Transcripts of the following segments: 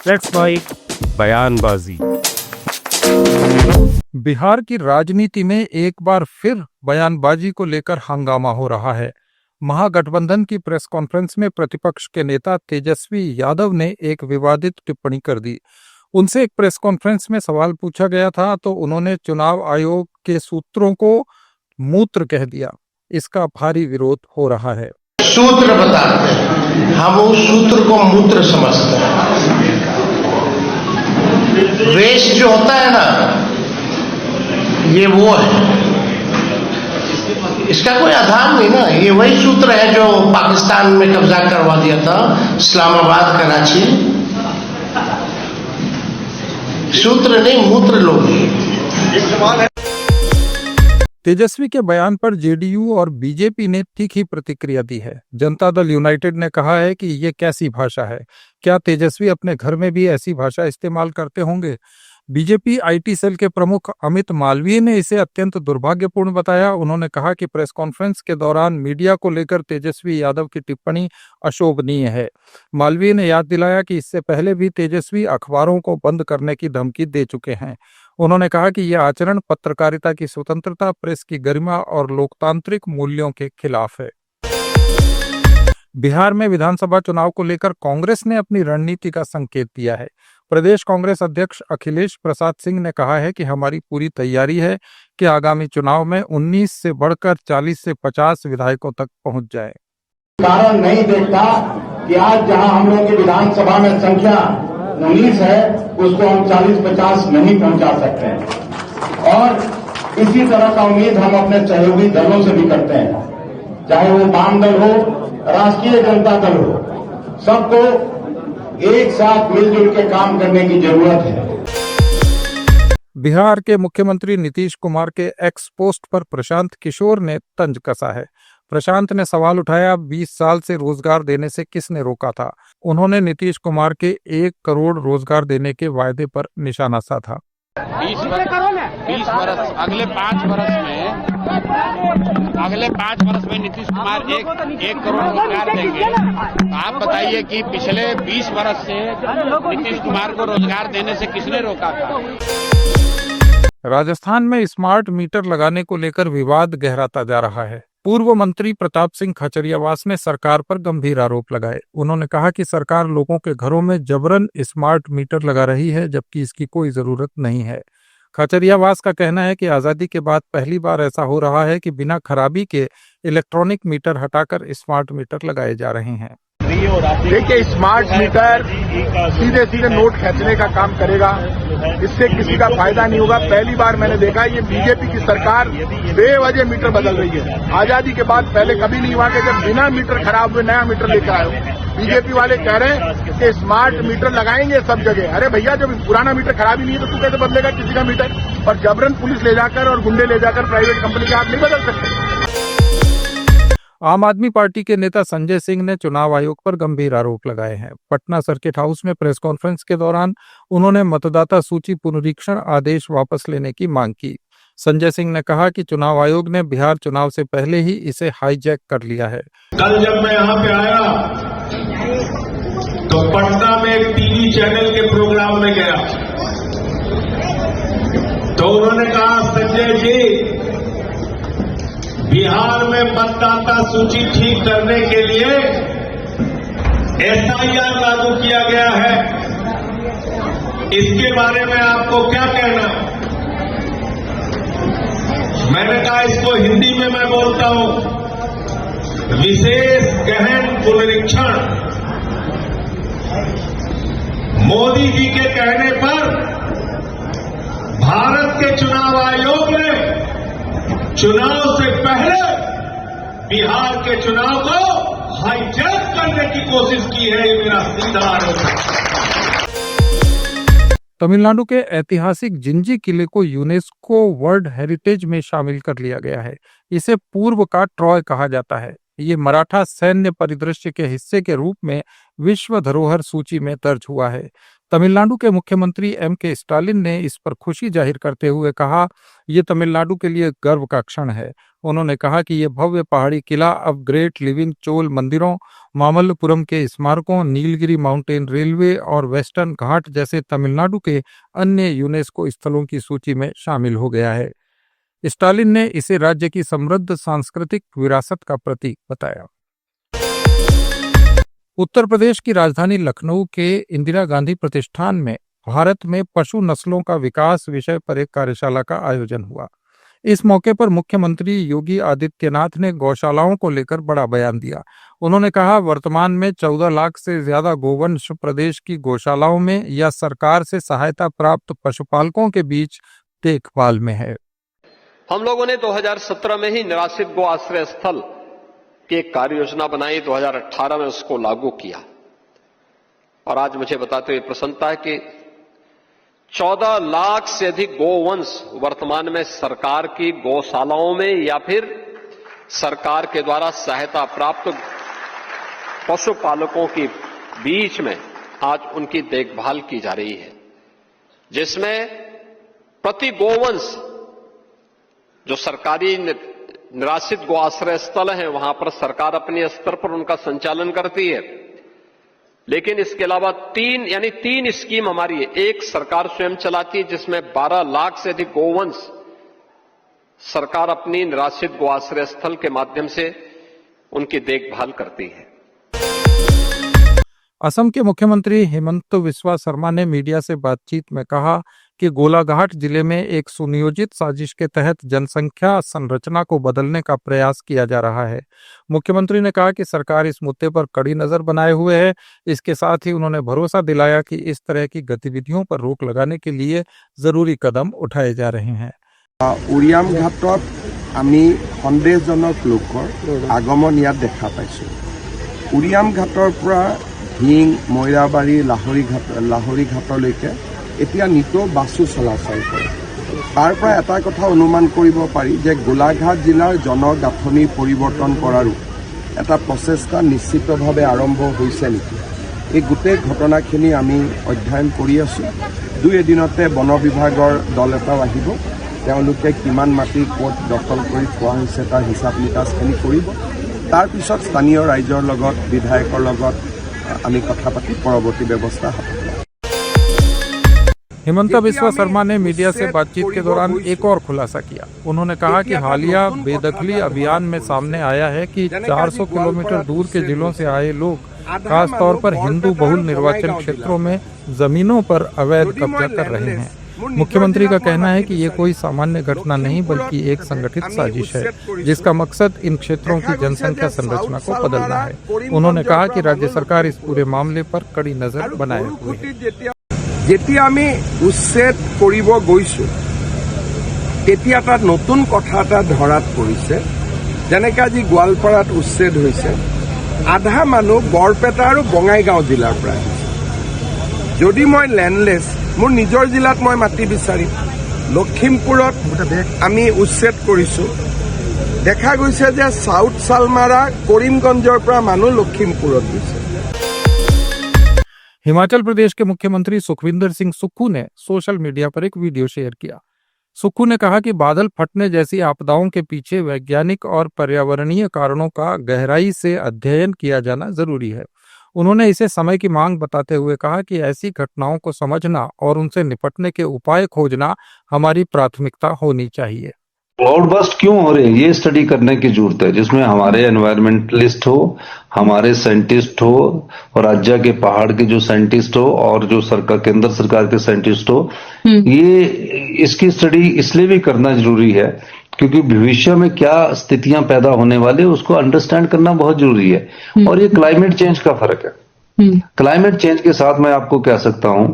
Let's fight बयानबाजी। बिहार की राजनीति में एक बार फिर बयानबाजी को लेकर हंगामा हो रहा है। महागठबंधन की प्रेस कॉन्फ्रेंस में प्रतिपक्ष के नेता तेजस्वी यादव ने एक विवादित टिप्पणी कर दी। उनसे एक प्रेस कॉन्फ्रेंस में सवाल पूछा गया था तो उन्होंने चुनाव आयोग के सूत्रों को मूत्र कह दिया। इसका भारी विरोध हो रहा है। सूत्र बताते हैं, हम उस सूत्र को मूत्र समझते हैं। वेस्ट जो होता है ना, ये वो है, इसका कोई आधार नहीं ना। ये वही सूत्र है जो पाकिस्तान में कब्जा करवा दिया था, इस्लामाबाद, कराची। सूत्र नहीं, मूत्र लोग। तेजस्वी के बयान पर जेडीयू और बीजेपी ने तीखी प्रतिक्रिया दी है। जनता दल यूनाइटेड ने कहा है कि ये कैसी भाषा है, क्या तेजस्वी अपने घर में भी ऐसी भाषा इस्तेमाल करते होंगे। बीजेपी आईटी सेल के प्रमुख अमित मालवीय ने इसे अत्यंत दुर्भाग्यपूर्ण बताया। उन्होंने कहा कि प्रेस कॉन्फ्रेंस के दौरान मीडिया को लेकर तेजस्वी यादव की टिप्पणी अशोभनीय है। मालवीय ने याद दिलाया कि इससे पहले भी तेजस्वी अखबारों को बंद करने की धमकी दे चुके हैं। उन्होंने कहा कि यह आचरण पत्रकारिता की स्वतंत्रता, प्रेस की गरिमा और लोकतांत्रिक मूल्यों के खिलाफ है। बिहार में विधानसभा चुनाव को लेकर कांग्रेस ने अपनी रणनीति का संकेत दिया है। प्रदेश कांग्रेस अध्यक्ष अखिलेश प्रसाद सिंह ने कहा है कि हमारी पूरी तैयारी है कि आगामी चुनाव में 19 से बढ़कर 40 से 50 विधायकों तक पहुंच जाए। कारण नहीं देखता कि आज जहां हम लोगों की विधानसभा में संख्या 19 है, उसको हम 40-50 नहीं पहुंचा सकते हैं। और इसी तरह का उम्मीद हम अपने सहयोगी दलों से भी करते हैं, चाहे वो वाम दल हो, राष्ट्रीय जनता दल हो। सबको एक साथ मिलजुल के काम करने की जरूरत है। बिहार के मुख्यमंत्री नीतीश कुमार के एक्स पोस्ट पर प्रशांत किशोर ने तंज कसा है। प्रशांत ने सवाल उठाया, 20 साल से रोजगार देने से किसने रोका था। उन्होंने नीतीश कुमार के 1 करोड़ रोजगार देने के वायदे पर निशाना साधा। 20 वर्ष अगले 5 वर्ष में नीतीश कुमार एक करोड़ रोजगार देंगे। आप बताइए कि पिछले 20 वर्ष से नीतीश कुमार को रोजगार देने से किसने रोका था। राजस्थान में स्मार्ट मीटर लगाने को लेकर विवाद गहराता जा रहा है। पूर्व मंत्री प्रताप सिंह खचरियावास ने सरकार पर गंभीर आरोप लगाए। उन्होंने कहा कि सरकार लोगों के घरों में जबरन स्मार्ट मीटर लगा रही है, जबकि इसकी कोई जरूरत नहीं है। खचरियावास का कहना है कि आजादी के बाद पहली बार ऐसा हो रहा है कि बिना खराबी के इलेक्ट्रॉनिक मीटर हटाकर स्मार्ट मीटर लगाए जा रहे हैं। देखिए, स्मार्ट मीटर सीधे सीधे नोट खींचने का काम करेगा, इससे किसी का फायदा नहीं होगा। पहली बार मैंने देखा ये बीजेपी की सरकार बेवजह मीटर बदल रही है। आजादी के बाद पहले कभी नहीं हुआ कि जब बिना मीटर खराब हुए नया मीटर लेकर आए। बीजेपी वाले कह रहे हैं कि स्मार्ट मीटर लगाएंगे सब जगह। अरे भैया, जब पुराना मीटर खराब ही नहीं है तो तू कैसे बदलेगा किसी का मीटर। और जबरन पुलिस ले जाकर और गुंडे ले जाकर प्राइवेट कंपनी के आप नहीं बदल सकते। आम आदमी पार्टी के नेता संजय सिंह ने चुनाव आयोग पर गंभीर आरोप लगाए हैं। पटना सर्किट हाउस में प्रेस कॉन्फ्रेंस के दौरान उन्होंने मतदाता सूची पुनरीक्षण आदेश वापस लेने की मांग की। संजय सिंह ने कहा कि चुनाव आयोग ने बिहार चुनाव से पहले ही इसे हाईजैक कर लिया है। कल जब मैं यहाँ पे आया तो पटना में एक टीवी चैनल के प्रोग्राम में गया तो उन्होंने कहा, संजय जी, बिहार में मतदाता सूची ठीक करने के लिए एसआईआर लागू किया गया है, इसके बारे में आपको क्या कहना। मैंने कहा, इसको हिंदी में मैं बोलता हूं, विशेष गहन पुनरीक्षण। मोदी जी के कहने पर भारत के चुनाव आयोग ने चुनाव से पहले बिहार के चुनाव को हाईजैक करने की कोशिश की है। ये मेरा सीधा आरोप है। तमिलनाडु के ऐतिहासिक जिंजी किले को यूनेस्को वर्ल्ड हेरिटेज में शामिल कर लिया गया है। इसे पूर्व का ट्रॉय कहा जाता है। ये मराठा सैन्य परिदृश्य के हिस्से के रूप में विश्व धरोहर सूची में दर्ज हुआ है। तमिलनाडु के मुख्यमंत्री M.K. स्टालिन ने इस पर खुशी जाहिर करते हुए कहा, ये तमिलनाडु के लिए गर्व का क्षण है। उन्होंने कहा कि ये भव्य पहाड़ी किला अब ग्रेट लिविंग चोल मंदिरों, मामल्लपुरम के स्मारकों, नीलगिरी माउंटेन रेलवे और वेस्टर्न घाट जैसे तमिलनाडु के अन्य यूनेस्को स्थलों की सूची में शामिल हो गया है। स्टालिन ने इसे राज्य की समृद्ध सांस्कृतिक विरासत का प्रतीक बताया। उत्तर प्रदेश की राजधानी लखनऊ के इंदिरा गांधी प्रतिष्ठान में भारत में पशु नस्लों का विकास विषय पर एक कार्यशाला का आयोजन हुआ। इस मौके पर मुख्यमंत्री योगी आदित्यनाथ ने गौशालाओं को लेकर बड़ा बयान दिया। उन्होंने कहा, वर्तमान में 14 लाख से ज्यादा गोवंश प्रदेश की गौशालाओं में या सरकार से सहायता प्राप्त पशुपालकों के बीच देखभाल में है। हम लोगों ने 2017 में ही निराश्रित गो आश्रय स्थल की एक कार्य योजना बनाई, 2018 में उसको लागू किया और आज मुझे बताते हुए प्रसन्नता है कि 14 लाख से अधिक गोवंश वर्तमान में सरकार की गौशालाओं में या फिर सरकार के द्वारा सहायता प्राप्त पशुपालकों के बीच में आज उनकी देखभाल की जा रही है, जिसमें प्रति गोवंश जो सरकारी निराश्रित गो आश्रय स्थल हैं वहां पर सरकार अपने स्तर पर उनका संचालन करती है, लेकिन इसके अलावा तीन स्कीम हमारी है। एक सरकार स्वयं चलाती है जिसमें 12 लाख से अधिक गोवंश सरकार अपनी निराश्रित गो आश्रय स्थल के माध्यम से उनकी देखभाल करती है। असम के मुख्यमंत्री हिमंत बिस्वा शर्मा ने मीडिया से बातचीत में कहा कि गोलाघाट जिले में एक सुनियोजित साजिश के तहत जनसंख्या संरचना को बदलने का प्रयास किया जा रहा है। मुख्यमंत्री ने कहा कि सरकार इस मुद्दे पर कड़ी नजर बनाए हुए है। इसके साथ ही उन्होंने भरोसा दिलाया कि इस तरह की गतिविधियों पर रोक लगाने के लिए जरूरी कदम उठाए जा रहे हैं। उरियाम घाटत आमी सन्देहजनक लोकर आगमन यात देखा पाइছো। उरियाम घाटर পৰা ढिंग মৈৰাবাৰী লাহৰী ঘাটলৈকে এতিয়া নিতৌ বাছু চলাচল কৰে। তাৰ পৰা এটা কথা অনুমান কৰিব পাৰি যে গোলাঘাট জিলাৰ জনগাঁথনি পৰিৱৰ্তন কৰাৰো এটা প্ৰচেষ্টা নিশ্চিতভাৱে আৰম্ভ হৈছে নেকি। এই গোটেই ঘটনাখিনি আমি অধ্যয়ন কৰি আছো। 2 এদিনতে বন বিভাগৰ দল এটাও আহিব। তেওঁলোকে কিমান মাটি ক'ত দখল কৰি থোৱা হৈছে তাৰ হিচাপ নিকাচখিনি কৰিব। তাৰ পিছত স্থানীয় ৰাইজৰ লগত বিধায়কৰ লগত আমি কথা পাতি পৰৱৰ্তী ব্যৱস্থা হাতত ল'ম। हिमंत बिस्वा शर्मा ने मीडिया से बातचीत के दौरान एक और खुलासा किया। उन्होंने कहा कि हालिया बेदखली अभियान में सामने आया है कि 400 किलोमीटर दूर के जिलों से आए लोग खास तौर पर हिंदू बहुल निर्वाचन क्षेत्रों में जमीनों पर अवैध कब्जा कर रहे हैं। मुख्यमंत्री का कहना है कि ये कोई सामान्य घटना नहीं बल्कि एक संगठित साजिश है, जिसका मकसद इन क्षेत्रों की जनसंख्या संरचना को बदलना है। उन्होंने कहा कि राज्य सरकार इस पूरे मामले पर कड़ी नजर बनाए हुए है। যেতিয়া আমি উচ্ছেদ কৰিব গৈছো তেতিয়া এটা নতুন কথা এটা ধৰাত পৰিছে। যেনেকৈ আজি গোৱালপাৰাত উচ্ছেদ হৈছে, আধা মানুহ বৰপেটা আৰু বঙাইগাঁও জিলাৰ পৰা আহিছে। যদি মই লেণ্ডলেছ মোৰ নিজৰ জিলাত মই মাটি বিচাৰিম। লখিমপুৰত আমি উচ্ছেদ কৰিছো। দেখা গৈছে যে সাউথ সালমাৰা কৰিমগঞ্জৰ পৰা মানুহ লখিমপুৰত গৈছে। हिमाचल प्रदेश के मुख्यमंत्री सुखविंदर सिंह सुक्खू ने सोशल मीडिया पर एक वीडियो शेयर किया। सुक्खू ने कहा कि बादल फटने जैसी आपदाओं के पीछे वैज्ञानिक और पर्यावरणीय कारणों का गहराई से अध्ययन किया जाना जरूरी है। उन्होंने इसे समय की मांग बताते हुए कहा कि ऐसी घटनाओं को समझना और उनसे निपटने के उपाय खोजना हमारी प्राथमिकता होनी चाहिए। क्लाउड बस्ट क्यों हो रहे हैं ये स्टडी करने की जरूरत है, जिसमें हमारे एनवायरमेंटलिस्ट हो, हमारे साइंटिस्ट हो और राज्य के पहाड़ के जो साइंटिस्ट हो और जो सरकार केंद्र सरकार के साइंटिस्ट हो। ये इसकी स्टडी इसलिए भी करना जरूरी है क्योंकि भविष्य में क्या स्थितियां पैदा होने वाली है उसको अंडरस्टैंड करना बहुत जरूरी है। और ये क्लाइमेट चेंज का फर्क है। क्लाइमेट चेंज के साथ मैं आपको कह सकता हूं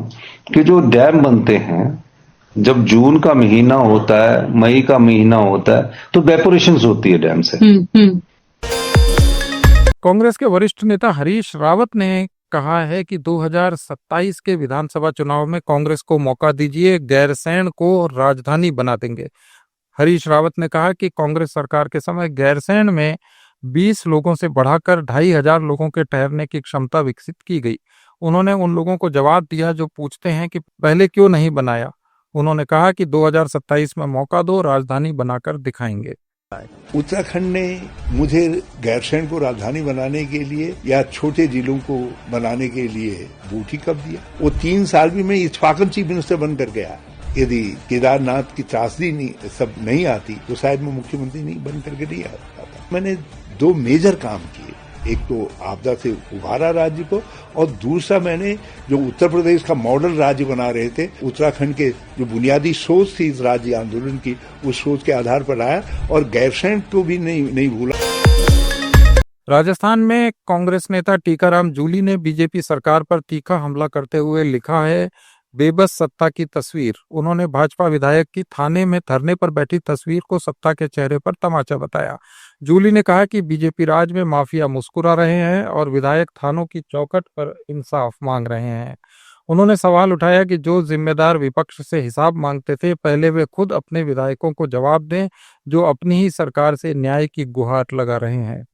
कि जो डैम बनते हैं, जब जून का महीना होता है, मई का महीना होता है, तो वेपोरेशंस होती है डैम से। कांग्रेस के वरिष्ठ नेता हरीश रावत ने कहा है कि 2027 के विधानसभा चुनाव में कांग्रेस को मौका दीजिए, गैरसैंण को राजधानी बना देंगे। हरीश रावत ने कहा कि कांग्रेस सरकार के समय गैरसैंण में 20 लोगों से बढ़ाकर 2500 लोगों के ठहरने की क्षमता विकसित की गई। उन्होंने उन लोगों को जवाब दिया जो पूछते हैं कि पहले क्यों नहीं बनाया। उन्होंने कहा कि 2027 में मौका दो, राजधानी बनाकर दिखाएंगे। उत्तराखंड ने मुझे गैरसैंण को राजधानी बनाने के लिए या छोटे जिलों को बनाने के लिए वोट ही कब दिया। वो 3 साल भी मैं इत्तेफाकन चीफ मिनिस्टर बनकर गया। यदि केदारनाथ की त्रासदी सब नहीं आती तो शायद मैं मुख्यमंत्री नहीं बन करके नहीं आता था। मैंने 2 मेजर काम किए, एक तो आपदा से उभारा राज्य को, और दूसरा मैंने जो उत्तर प्रदेश का मॉडल राज्य बना रहे थे, उत्तराखंड के जो बुनियादी सोच थी इस राज्य आंदोलन की, उस सोच के आधार पर आया और गैरसैंण को भी नहीं भूला। राजस्थान में कांग्रेस नेता टीकाराम जूली ने बीजेपी सरकार पर तीखा हमला करते हुए लिखा है, बेबस सत्ता की तस्वीर। उन्होंने भाजपा विधायक की थाने में धरने पर बैठी तस्वीर को सत्ता के चेहरे पर तमाचा बताया। जूली ने कहा कि बीजेपी राज में माफिया मुस्कुरा रहे हैं और विधायक थानों की चौखट पर इंसाफ मांग रहे हैं। उन्होंने सवाल उठाया कि जो जिम्मेदार विपक्ष से हिसाब मांगते थे, पहले वे खुद अपने विधायकों को जवाब दें जो अपनी ही सरकार से न्याय की गुहार लगा रहे हैं।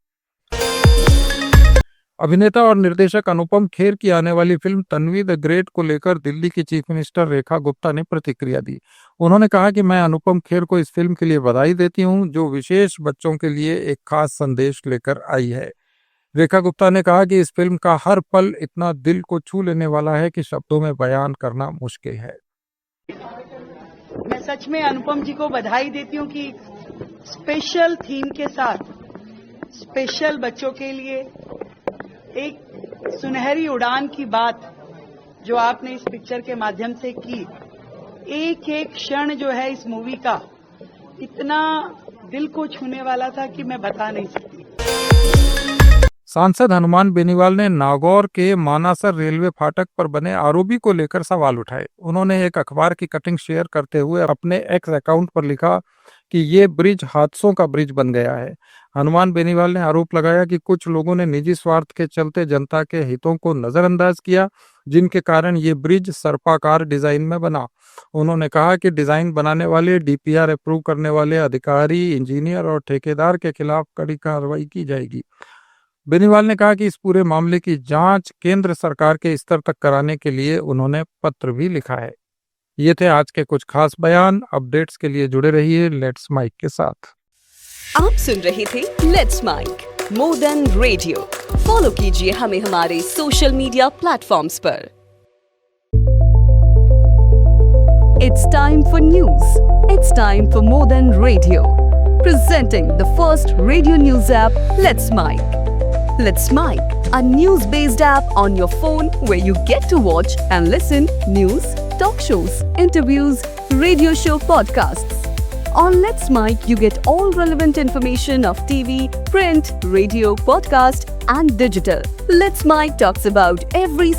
अभिनेता और निर्देशक अनुपम खेर की आने वाली फिल्म तन्वी द ग्रेट को लेकर दिल्ली की चीफ मिनिस्टर रेखा गुप्ता ने प्रतिक्रिया दी। उन्होंने कहा कि मैं अनुपम खेर को इस फिल्म के लिए बधाई देती हूं, जो विशेष बच्चों के लिए एक खास संदेश लेकर आई है। रेखा गुप्ता ने कहा कि इस फिल्म का हर पल इतना दिल को छू लेने वाला है कि शब्दों में बयान करना मुश्किल है। मैं सच में अनुपम जी को बधाई देती हूं कि स्पेशल थीम के साथ स्पेशल बच्चों के लिए एक सुनहरी उड़ान की बात जो आपने इस पिक्चर के माध्यम से की। एक एक क्षण जो है इस मूवी का इतना दिल को छूने वाला था कि मैं बता नहीं सकती। सांसद हनुमान बेनीवाल ने नागौर के मानासर रेलवे फाटक पर बने आरओबी को लेकर सवाल उठाए। उन्होंने एक अखबार की कटिंग शेयर करते हुए अपने एक्स अकाउंट पर लिखा कि ये ब्रिज हादसों का ब्रिज बन गया है। हनुमान बेनीवाल ने आरोप लगाया कि कुछ लोगों ने निजी स्वार्थ के चलते जनता के हितों को नजरअंदाज किया, जिनके कारण ये ब्रिज सर्पाकार डिजाइन में बना। उन्होंने कहा कि डिजाइन बनाने वाले, डीपीआर अप्रूव करने वाले अधिकारी, इंजीनियर और ठेकेदार के खिलाफ कड़ी कार्रवाई की जाएगी। बेनीवाल ने कहा कि इस पूरे मामले की जांच केंद्र सरकार के स्तर तक कराने के लिए उन्होंने पत्र भी लिखा है। ये थे आज के कुछ खास बयान। अपडेट्स के लिए जुड़े रहिए लेट्स माइक के साथ। आप सुन रहे थे let's mike more than radio. Follow कीजिए हमें हमारे सोशल मीडिया प्लेटफॉर्म्स पर। It's time for news. It's time for more than radio. Presenting the first radio news app, Let's Mic. Let's Mic, a news-based app on your phone where you get to watch and listen news, talk shows, interviews, radio show podcasts. On Let's Mic, you get all relevant information of TV, print, radio, podcast, and digital. Let's Mic talks about every